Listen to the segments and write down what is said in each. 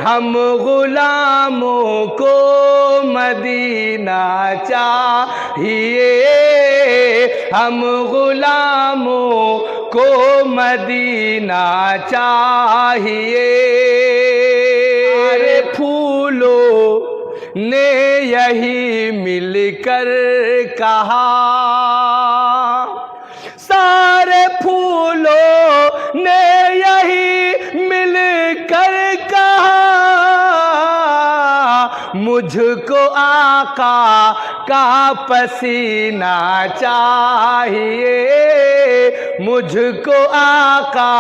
हम गुलामों को मदीना चाहिए, हम गुलामों को मदीना चाहिए। सारे फूलों ने यही मिलकर कहा, सारे फूलों ने यही मिलकर कहा, मुझको आका का पसीना चाहिए, मुझको आका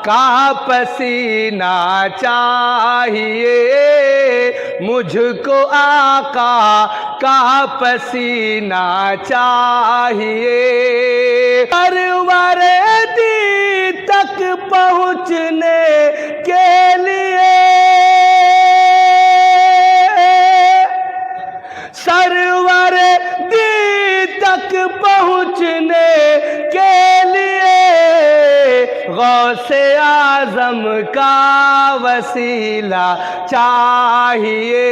का पसीना चाहिए, मुझको आका का पसीना चाहिए। परवर दी तक पहुँचने के लिए, सरवर दी तक पहुँचने के लिए गौसे आजम का वसीला चाहिए,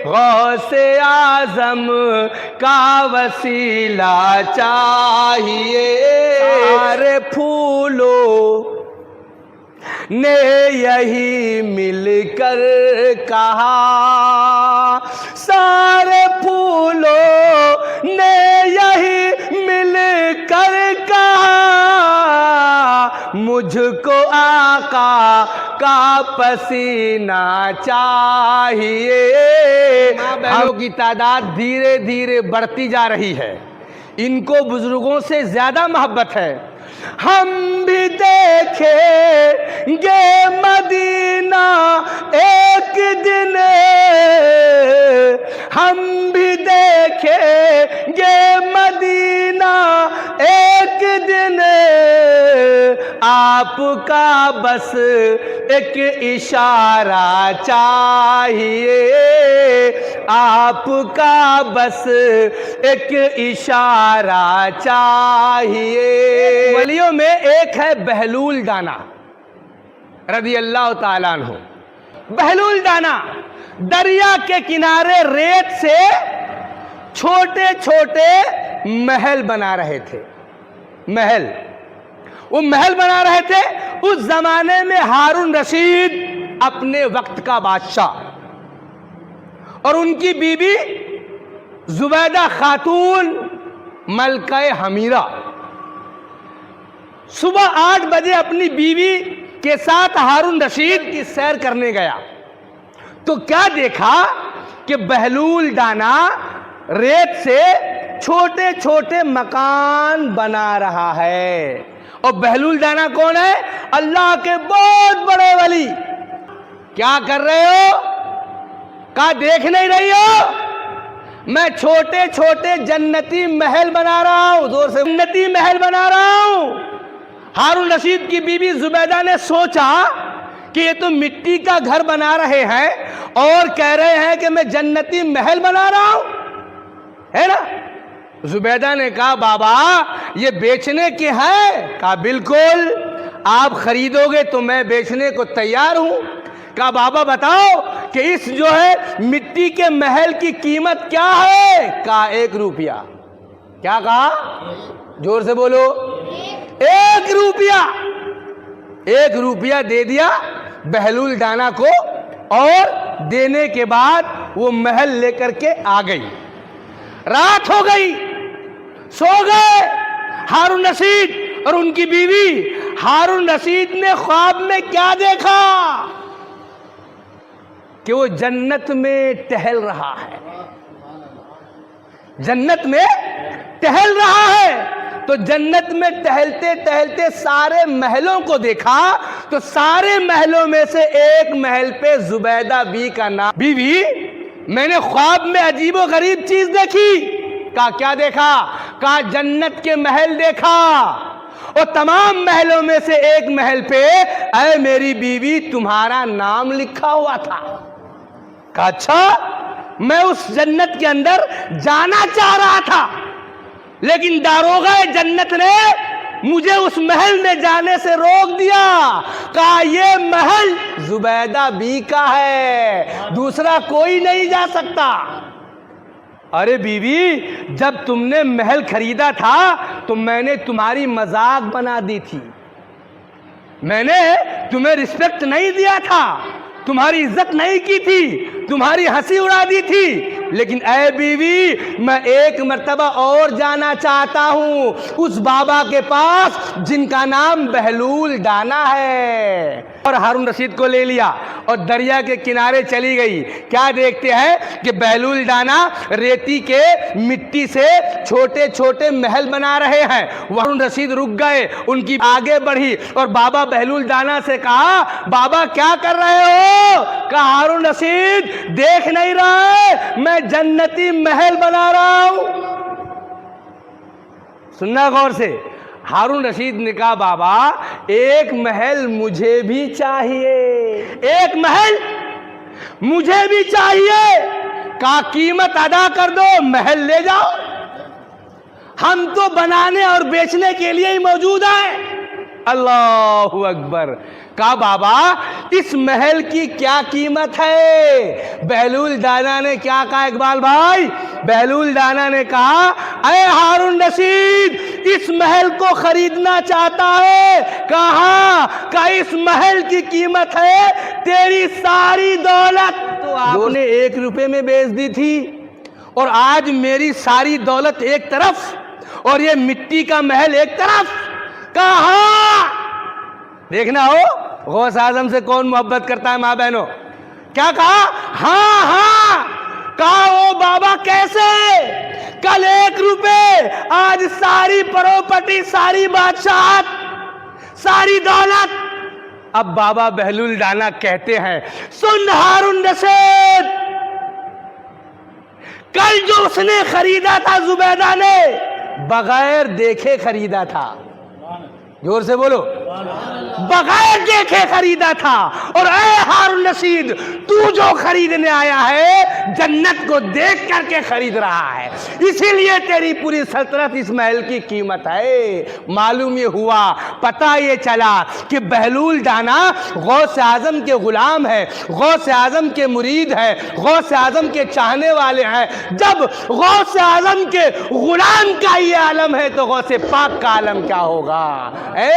गौसे आजम का वसीला चाहिए। सारे फूलों ने यही मिलकर कहा, सारे फूलों ने यही मिलकर कहा, मुझको आका का पसीना चाहिए। माँ बहनों की तादाद धीरे धीरे बढ़ती जा रही है, इनको बुजुर्गों से ज्यादा मोहब्बत है। हम भी देखेंगे मदीना एक दिन, हम भी देखेंगे मदीना एक दिन, आपका बस एक इशारा चाहिए, आपका बस एक इशारा चाहिए। वलियों में एक है बहलूल दाना रज़ी अल्लाह ताला अन्हु। बहलूल दाना दरिया के किनारे रेत से छोटे छोटे महल बना रहे थे, महल, वो महल बना रहे थे। उस जमाने में हारून रशीद अपने वक्त का बादशाह और उनकी बीबी जुबैदा खातून मलका हमीरा सुबह 8 बजे अपनी बीवी के साथ हारून रशीद की सैर करने गया तो क्या देखा कि बहलूल दाना रेत से छोटे छोटे मकान बना रहा है। और बहलूल दाना कौन है? अल्लाह के बहुत बड़े वली। क्या कर रहे हो? क्या देख नहीं रही हो? मैं छोटे छोटे जन्नती महल बना रहा हूं, जोर से, जन्नती महल बना रहा हूं। हारून रशीद की बीबी जुबैदा ने सोचा कि ये तो मिट्टी का घर बना रहे हैं और कह रहे हैं कि मैं जन्नती महल बना रहा हूं, है ना। जुबैदा ने कहा बाबा ये बेचने के हैं? कहा बिल्कुल, आप खरीदोगे तो मैं बेचने को तैयार हूं। कहा बाबा बताओ कि इस जो है मिट्टी के महल की कीमत क्या है? कहा 1 रुपया। क्या कहा? जोर से बोलो। 1 रुपया। 1 रुपया दे दिया बहलूल दाना को और देने के बाद वो महल लेकर के आ गई। रात हो गई, सो गए हारून रशीद और उनकी बीवी। हारून रशीद ने ख्वाब में क्या देखा कि वो जन्नत में टहल रहा है, जन्नत में टहल रहा है। तो जन्नत में टहलते टहलते सारे महलों को देखा तो सारे महलों में से एक महल पे जुबैदा बी का नाम। बीवी मैंने ख्वाब में अजीबो गरीब चीज देखी। कहा क्या देखा? कहा जन्नत के महल देखा और तमाम महलों में से एक महल पे ऐ मेरी बीवी तुम्हारा नाम लिखा हुआ था। कहा अच्छा, मैं उस जन्नत के अंदर जाना चाह रहा था लेकिन दारोगा जन्नत ने मुझे उस महल में जाने से रोक दिया। कहा ये महल जुबैदा बी का है, दूसरा कोई नहीं जा सकता। अरे बीवी, जब तुमने महल खरीदा था तो मैंने तुम्हारी मजाक बना दी थी, मैंने तुम्हें रिस्पेक्ट नहीं दिया था, तुम्हारी इज्जत नहीं की थी, तुम्हारी हंसी उड़ा दी थी। लेकिन ऐ बीवी, मैं एक मर्तबा और जाना चाहता हूं उस बाबा के पास जिनका नाम बहलूल दाना है। और हारून रशीद को ले लिया और दरिया के किनारे चली गई। क्या देखते हैं कि बहलूल दाना रेती के मिट्टी से छोटे छोटे महल बना रहे हैं। हारून रशीद रुक गए, उनकी आगे बढ़ी और बाबा बहलूल दाना से कहा, बाबा क्या कर रहे हो? कहा, हारून रशीद देख नहीं रहे, मैं जन्नती महल बना रहा हूं। सुनना गौर से। हारून रशीद ने कहा, बाबा एक महल मुझे भी चाहिए, एक महल मुझे भी चाहिए। का कीमत अदा कर दो, महल ले जाओ, हम तो बनाने और बेचने के लिए ही मौजूद हैं। अल्लाहु अकबर। कहा, बाबा इस महल की क्या कीमत है? बहलूल दाना ने क्या कहा इकबाल भाई? बहलूल दाना ने कहा, अरे हारून रशीद इस महल को खरीदना चाहता है। कहा इस महल की कीमत है तेरी सारी दौलत। तो आपने 1 रुपए में बेच दी थी और आज मेरी सारी दौलत एक तरफ और ये मिट्टी का महल एक तरफ। कहा देखना हो गौस आजम से कौन मोहब्बत करता है माँ बहनों। क्या कहा? हाँ हाँ। कहा, ओ बाबा कैसे? कल 1 रुपए, आज सारी प्रॉपर्टी, सारी बादशाहत, सारी दौलत। अब बाबा बहलूल दाना कहते हैं, सुन हारून रशीद, कल जो उसने खरीदा था जुबैदा ने बगैर देखे खरीदा था। जोर से बोलो, बगैर देखे खरीदा था। और ऐ हारून रशीद, तू जो खरीदने आया है जन्नत को देख करके खरीद रहा है, इसीलिए तेरी पूरी सल्तनत इस महल की कीमत है। मालूम ये हुआ, पता ये चला कि बहलूल दाना गौस आजम के गुलाम है, गौस आजम के मुरीद है, गौस आजम के चाहने वाले हैं। जब गौस आजम के गुलाम का ये आलम है तो गौसे पाक का आलम क्या होगा?